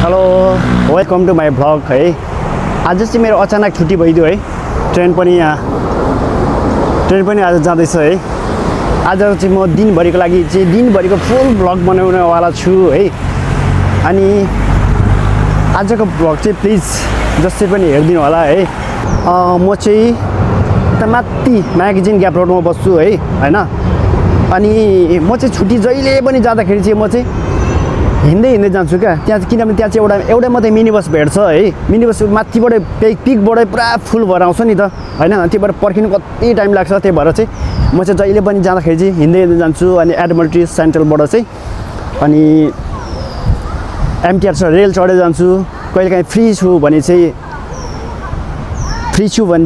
Hello welcome to my vlog है। आज चाहिँ मेरो अचानक छुट्टी भइदियो है। ट्रेन पनि आज जाँदैछ है। आज चाहिँ म दिनभरिको लागि चाहिँ दिनभरिको फुल भ्लग बनाउनेवाला छु है। अनि आजको भ्लग चाहिँ प्लिज जसरी पनि हेरिदिनु होला है। म चाहिँ यता माथि म्यागजिन ग्याप रोडमा बस्छु है हैन। अनि म चाहिँ छुट्टी जहिले पनि जाँदाखेरि चाहिँ म चाहिँ हिँड्दै जान्छु क्या त्यहाँ, किनभने त्यहाँ चाहिँ एउटा मात्रै मिनी बस भेट्छ है। मिनी बस माथिबाट पिकबाट पुरा फुल भएर आउँछ नि त हैन। त्योबाट पर्खिनु कति टाइम लाग्छ। त्यही भएर चाहिँ म चाहिँ जहिले पनि जाँदाखेरि चाहिँ हिँड्दै जान्छु। अनि एडमल्ट्री सेन्ट्रलबाट चाहिँ अनि एमटीआर रेल चढेर जान्छु। कहिलेकाहीँ फ्री छु भने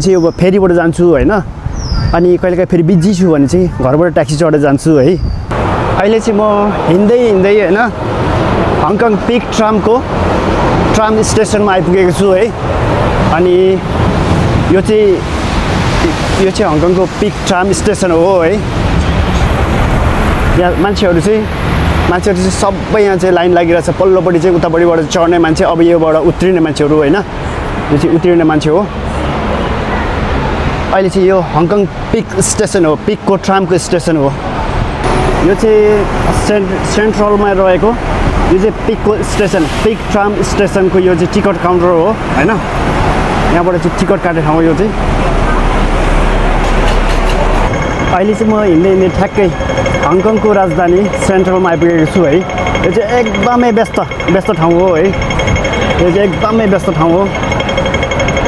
चाहिँ अब फेरीबाट जान्छु हैन। अनि कहिलेकाहीँ फेरि बिजी छु भने चाहिँ घरबाट ट्याक्सी चढेर जान्छु है। अहिले चाहिँ म हिँड्दै हैन हङकङ पिक ट्राम स्टेसनमा आइपुगेको छु है। अनि यो चाहिँ हङकङको पिक ट्राम स्टेसन हो है। यहाँ मान्छेहरू चाहिँ सबै यहाँ चाहिँ लाइन लागिरहेछ। पल्लोपट्टि चाहिँ उतापट्टिबाट चढ्ने मान्छे, अब योबाट उत्रिने मान्छेहरू हैन। यो चाहिँ उत्रिने मान्छे हो। अहिले चाहिँ यो हङकङ पिक स्टेसन हो, पिकको ट्रामको स्टेसन हो। यो चाहिँ सेन्ट्रलमा रहेको यो चाहिँ पिकको स्टेसन, पिक ट्राम स्टेसनको यो चाहिँ टिकट काउन्टर हो हैन। यहाँबाट चाहिँ टिकट काट्ने ठाउँ यो चाहिँ। अहिले चाहिँ म हिँड्दै ठ्याक्कै हङकङको राजधानी सेन्ट्रलमा आइपुगेको छु है। यो चाहिँ एकदमै व्यस्त ठाउँ हो है। यो चाहिँ एकदमै व्यस्त ठाउँ हो।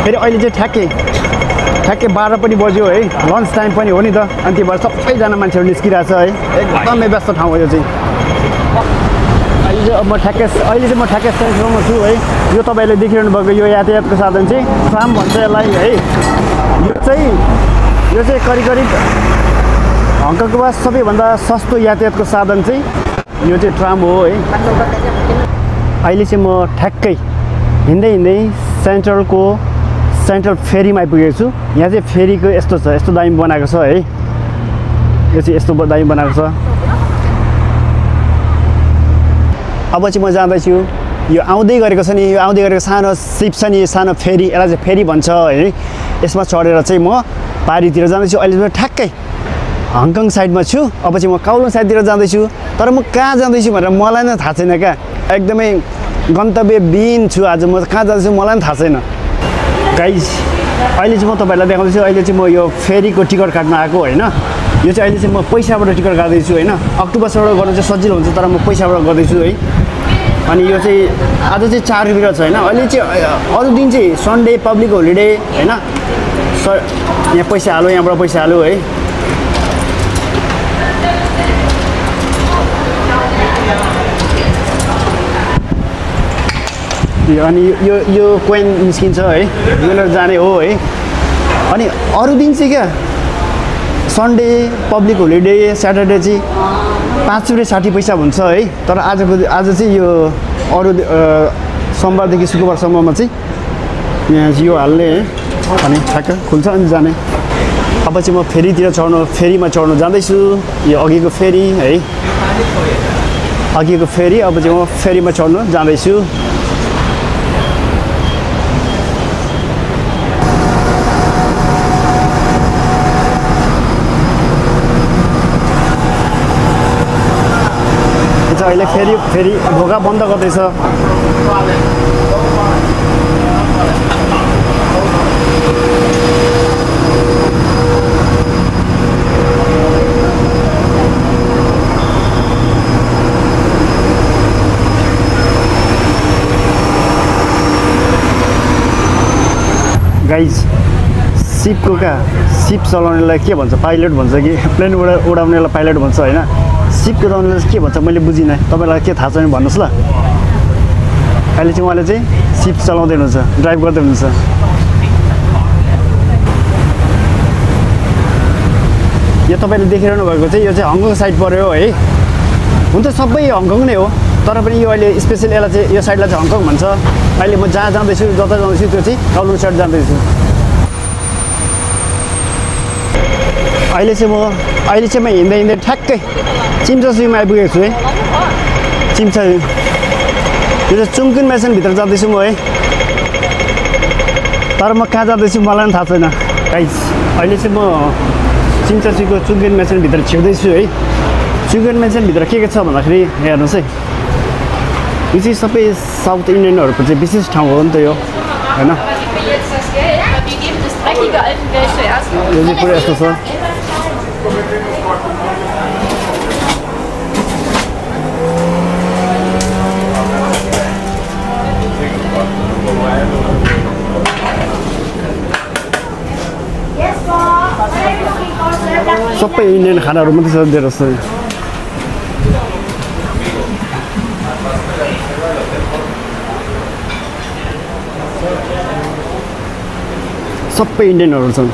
फेरि अहिले चाहिँ ठ्याक्कै 12 पनि बज्यो है। लन्च टाइम पनि हो नि त। अनि त्यही भएर सबैजना मान्छेहरू निस्किरहेछ है। एकदमै व्यस्त ठाउँ हो यो चाहिँ। अहिले चाहिँ म ठ्याक्कै सेन्ट्रलमा छु है। यो तपाईँले देखिरहनु भएको यो यातायातको साधन चाहिँ ट्राम भन्छ यसलाई है। यो चाहिँ करिब हङकङको सबैभन्दा सस्तो यातायातको साधन चाहिँ यो चाहिँ ट्राम हो है। अहिले चाहिँ म ठ्याक्कै हिँड्दै सेन्ट्रल फेरीमा आइपुगेको छु। यहाँ चाहिँ फेरीको यस्तो दामी बनाएको छ है। यो चाहिँ यस्तो दामी बनाएको छ। अब चाहिँ म जाँदैछु। यो आउँदै गरेको छ नि, यो आउँदै गरेको सानो सिप छ नि, सानो फेरी, यसलाई चाहिँ फेरी भन्छ है। यसमा चढेर चाहिँ म पारीतिर जाँदैछु। अहिले म ठ्याक्कै हङकङ साइडमा छु। अब चाहिँ म काउलोङ साइडतिर जाँदैछु। तर म कहाँ जाँदैछु भनेर मलाई नै थाहा छैन क्या। एकदमै गन्तव्यविहीन छु आज। म कहाँ जाँदैछु मलाई पनि थाहा छैन गाइज। अहिले चाहिँ म तपाईँहरूलाई देखाउँदैछु। अहिले चाहिँ म यो फेरीको टिकट काट्न आएको होइन। यो चाहिँ अहिले चाहिँ म पैसाबाट टिकट काट्दैछु होइन। अक्टोबरबाट गर्नु चाहिँ सजिलो हुन्छ, तर म पैसाबाट गर्दैछु है। अनि यो चाहिँ आज चाहिँ 4 रुपियाँ छ होइन। अहिले चाहिँ अरू दिन चाहिँ सन्डे पब्लिक होलिडे होइन। यहाँ पैसा हाल्यो, यहाँबाट पैसा हाल्यो है। अनि यो कोइन निस्किन्छ है। यो जाने हो है। अनि अरू दिन चाहिँ क्या सन्डे पब्लिक होलिडे स्याटरडे चाहिँ 5 रुपियाँ 60 पैसा हुन्छ है। तर आज चाहिँ यो अरू सोमबारदेखि शुक्रबारसम्ममा चाहिँ यहाँ यो हाल्ने है। अनि ठ्याक्क खुल्छ अनि जाने। अब चाहिँ म फेरीमा चढ्नु जाँदैछु। यो अघिको फेरी है, अघिको फेरी। अब चाहिँ म फेरीमा चढ्नु जाँदैछु। अहिले फेरि ढोका बन्द गर्दैछ। गाइज सिपको सिप चलाउनेलाई के भन्छ? पाइलट भन्छ कि प्लेन उडाउनेलाई पाइलट भन्छ होइन। सिप कुदाउनेलाई के भन्छ मैले बुझिनँ। तपाईँलाई के थाहा छ भने भन्नुहोस् ल। अहिले चाहिँ उहाँले चाहिँ सिप चलाउँदै हुनुहुन्छ, ड्राइभ गर्दै हुनुहुन्छ। यो तपाईँले देखिरहनु भएको चाहिँ यो चाहिँ हङकङ साइड पऱ्यो है। हुन त सबै हङकङ नै हो, तर पनि यो अहिले स्पेसल यसलाई चाहिँ यो साइडलाई चाहिँ हङकङ भन्छ। अहिले म जहाँ जाँदैछु जता जाँदैछु त्यो चाहिँ काउलोङ साइड जाँदैछु। अहिले चाहिँ म हिँड्दै ठ्याक्कै चिम्चासुमा आइपुगेको छु है। चिम्चा यो चाहिँ चुङकिन मेसनभित्र जाँदैछु म है, तर म कहाँ जाँदैछु मलाई पनि थाहा छैन गाइज। अहिले चाहिँ म चिम्चाचीको चुङकिन मेसनभित्र छिर्दैछु है। चुङकिन मेसनभित्र के छ भन्दाखेरि हेर्नुहोस् है, यो चाहिँ सबै साउथ इन्डियनहरूको चाहिँ विशेष ठाउँ हो नि त यो होइन। यो चाहिँ पुरै यस्तो छ। सबै इन्डियन खानाहरू मात्रै छ दिएर जस्तो। सबै इन्डियनहरू छन्।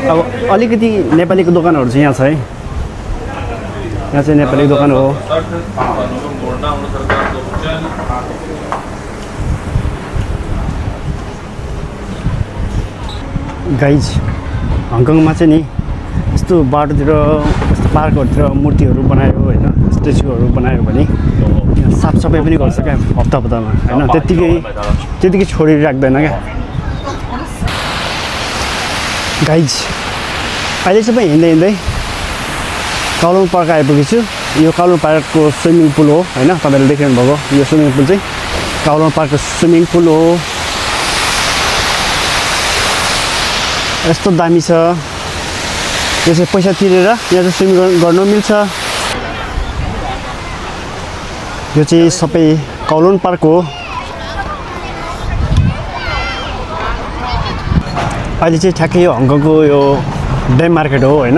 अब अलिकति नेपालीको दोकानहरू चाहिँ यहाँ छ है। यहाँ चाहिँ नेपाली दोकान हो। गाइज हङकङमा चाहिँ नि यस्तो बाटोतिर यस्तो पार्कहरूतिर मूर्तिहरू बनायो होइन, स्ट्याचुहरू बनायो भने साफसफाइ पनि गर्छ क्या हप्ता हप्तामा होइन, त्यतिकै छोडिराख्दैन क्या गाइज। अहिले चाहिँ म हिँड्दै हिँड्दै काउलोङ पार्क आइपुगेको छु। यो काउलोङ पार्कको स्विमिङ पुल हो होइन, तपाईँले देखिरहनु भएको यो स्विमिङ पुल चाहिँ काउलोङ पार्कको स्विमिङ पुल हो। यस्तो दामी छ। यो चाहिँ पैसा तिरेर यहाँ चाहिँ स्विमिङ गर्नु मिल्छ। यो चाहिँ सबै काउलोङ पार्क हो। अहिले चाहिँ ठ्याक्कै यो हङकङको यो ड्याम मार्केट हो होइन।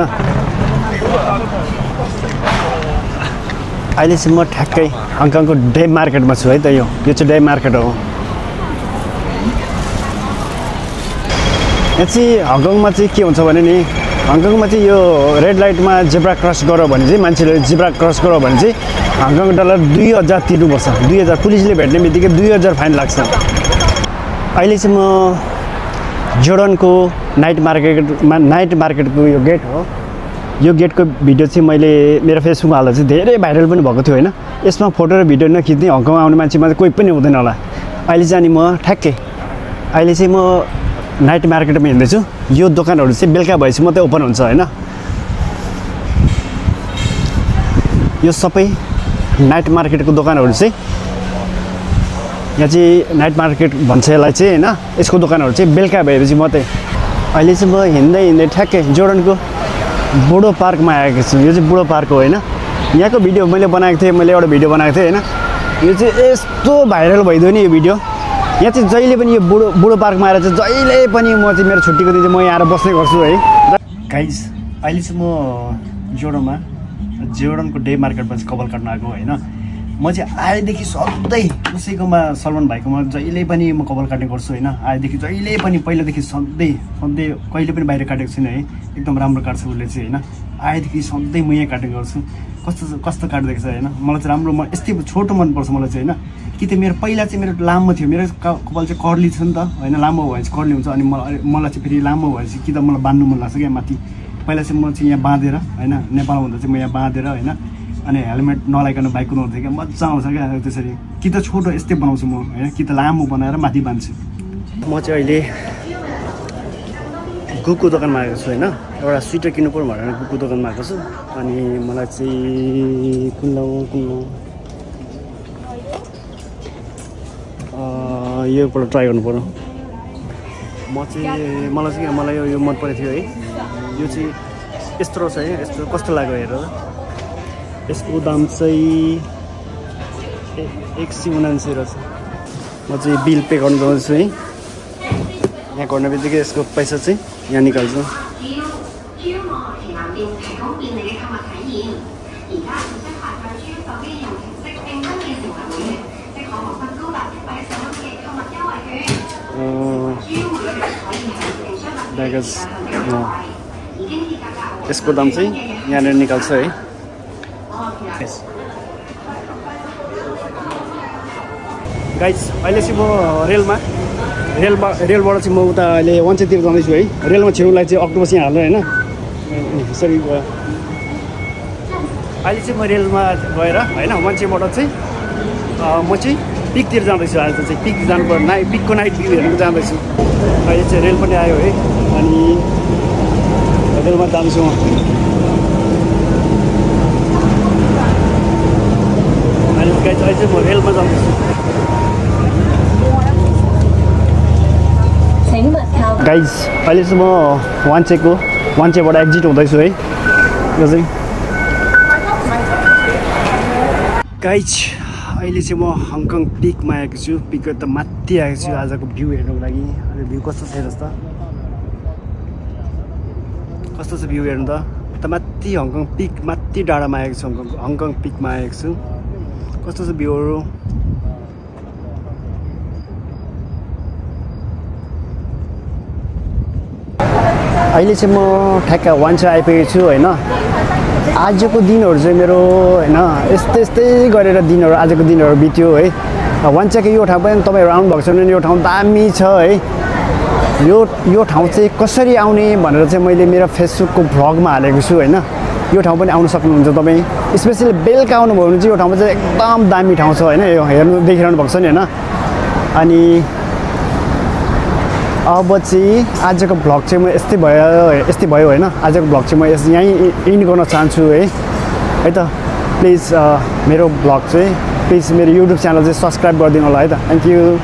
अहिले चाहिँ म ठ्याक्कै हङकङको ड्याम मार्केटमा छु है त। यो चाहिँ ड्याम मार्केट हो। यहाँ चाहिँ हङकङमा चाहिँ के हुन्छ भने नि, हङकङमा चाहिँ यो रेड लाइटमा जेब्रा क्रस गर भने चाहिँ मान्छेले जेब्रा क्रस गर भने चाहिँ हङकङ डलर 2000 तिर्नुपर्छ। 2000 पुलिसले भेट्ने बित्तिकै 2000 फाइन लाग्छ। अहिले चाहिँ म जोर्डनको नाइट मार्केटको यो गेट हो। यो गेटको भिडियो चाहिँ मैले मेरो फेसबुकमा हाल्दा चाहिँ धेरै भाइरल पनि भएको थियो होइन। यसमा फोटो र भिडियो नखिच्ने हङकङ आउने मान्छेमा चाहिँ कोही पनि हुँदैन होला। अहिले चाहिँ अनि म ठ्याक्कै अहिले चाहिँ म नाइट मार्केटमा हिँड्दैछु। यो दोकानहरू चाहिँ बेलुका भएपछि मात्रै ओपन हुन्छ होइन। यो सबै नाइट मार्केटको दोकानहरू चाहिँ यहाँ चाहिँ नाइट मार्केट भन्छ यसलाई चाहिँ होइन। यसको दोकानहरू चाहिँ बेलुका भएपछि मात्रै। अहिले चाहिँ म हिँड्दै हिँड्दै ठ्याक्कै जोर्डनको बुढो पार्कमा आएको छु। यो चाहिँ बुढो पार्क हो होइन। यहाँको भिडियो मैले बनाएको थिएँ, मैले एउटा भिडियो बनाएको थिएँ होइन। यो चाहिँ यस्तो भाइरल भइदियो नि यो भिडियो। यहाँ चाहिँ जहिले पनि यो बुढो पार्कमा आएर चाहिँ जहिले पनि म चाहिँ मेरो छुट्टीको दिन चाहिँ म यहाँ आएर बस्ने गर्छु है गाइज। अहिले चाहिँ म जोर्डनको डे मार्केटमा चाहिँ कपाल काट्न आएको होइन। म चाहिँ आएदेखि सधैँ कसैकोमा सलमान भाइकोमा जहिले पनि म कपाल काट्ने गर्छु होइन। आएदेखि जहिले पनि पहिलादेखि सधैँ कहिले पनि बाहिर काटेको छुइनँ है। एकदम राम्रो काट्छ उसले चाहिँ होइन। आएदेखि सधैँ म यहाँ काट्ने गर्छु। कस्तो काट्दैछ होइन। मलाई चाहिँ राम्रो यस्तै छोटो मनपर्छ मलाई चाहिँ होइन। कि त मेरो पहिला चाहिँ मेरो लामो थियो, मेरो कपाल चाहिँ कर्ली छ नि त होइन। लामो भएपछि कर्ली हुन्छ अनि मलाई चाहिँ फेरि लामो भएपछि कि त मलाई बाँध्नु मन लाग्छ क्या माथि। पहिला चाहिँ म चाहिँ यहाँ बाँधेर होइन, नेपालमा हुँदा चाहिँ म यहाँ बाँधेर होइन, अनि हेलमेट नलाइकन बाइक कुदाउँथेँ क्या। मजा आउँछ क्या त्यसरी। कि त छोटो यस्तै बनाउँछु म होइन, कि त लामो बनाएर माथि बाँध्छु। म चाहिँ अहिले गुकको दोकानमा आएको छु होइन। एउटा स्वेटर किन्नु पर्यो भनेर गुकको दोकानमा आएको छु। अनि मलाई चाहिँ कुन यो एकपल्ट ट्राई गर्नु पर्यो। मलाई यो मन परेको थियो है। यो चाहिँ यस्तो रहेछ है। यस्तो कस्तो लाग्यो हेरेर। यसको दाम चाहिँ 179 रहेछ। म चाहिँ बिल पे गर्नु जाँदैछु है। यहाँ गर्ने बित्तिकै यसको पैसा चाहिँ यहाँ निकाल्छु। यसको दाम चाहिँ यहाँनिर निकाल्छ है। गाइस अहिले चाहिँ म रेलबाट चाहिँ म उता अहिले वञ्चेतिर जाँदैछु है। रेलमा छिर्नुलाई चाहिँ अक्टोपस यहाँ हाल्नु होइन यसरी भयो। अहिले चाहिँ म रेलमा गएर होइन वञ्चेबाट चाहिँ म चाहिँ पिकतिर जाँदैछु। आज चाहिँ पिक जानुपर्ने पिकको नाइट भ्यू हेर्नु जाँदैछु। अहिले चाहिँ रेल पनि आयो है अनि रेलमा जाँदैछु म। अहिले चाहिँ म रेलमा जाँदैछु। गाइज अहिले चाहिँ म वान्चेबाट एक्जिट हुँदैछु है। यो चाहिँ गाइज अहिले चाहिँ म हङकङ पिकमा आएको छु। पिकको त माथि आएको छु आजको भ्यू हेर्नुको लागि। अनि भ्यू कस्तो छ हेर्नुहोस् त, कस्तो छ भ्यू हेर्नु त माथि हङकङ पिक माथि डाँडामा आएको छु। हङकङ पिकमा आएको छु। कस्तो छ भ्यूहरू। अहिले चाहिँ म ठ्याक्क वान्चे आइपुगेको छु होइन। आजको दिनहरू चाहिँ मेरो होइन यस्तै गरेर दिनहरू आजको दिनहरू बित्यो है। वान्चेको यो ठाउँ पनि तपाईँहरू आउनुभएको छ भने यो ठाउँ दामी छ है। यो ठाउँ चाहिँ कसरी आउने भनेर चाहिँ मैले मेरो फेसबुकको भ्लगमा हालेको छु होइन। यो ठाउँ पनि आउनु सक्नुहुन्छ तपाईँ। स्पेसली बेलुका आउनुभयो भने चाहिँ यो ठाउँमा चाहिँ एकदम दामी ठाउँ छ होइन। यो हेर्नु देखिरहनु भएको छ नि होइन। अनि अब चाहिँ आजको भ्लग चाहिँ म यस्तै भयो होइन। आजको भ्लग चाहिँ म यहीँ इन्ड गर्न चाहन्छु है त। प्लिज मेरो भ्लग चाहिँ प्लिज मेरो युट्युब च्यानल चाहिँ सब्सक्राइब गरिदिनु होला है त। Thank you.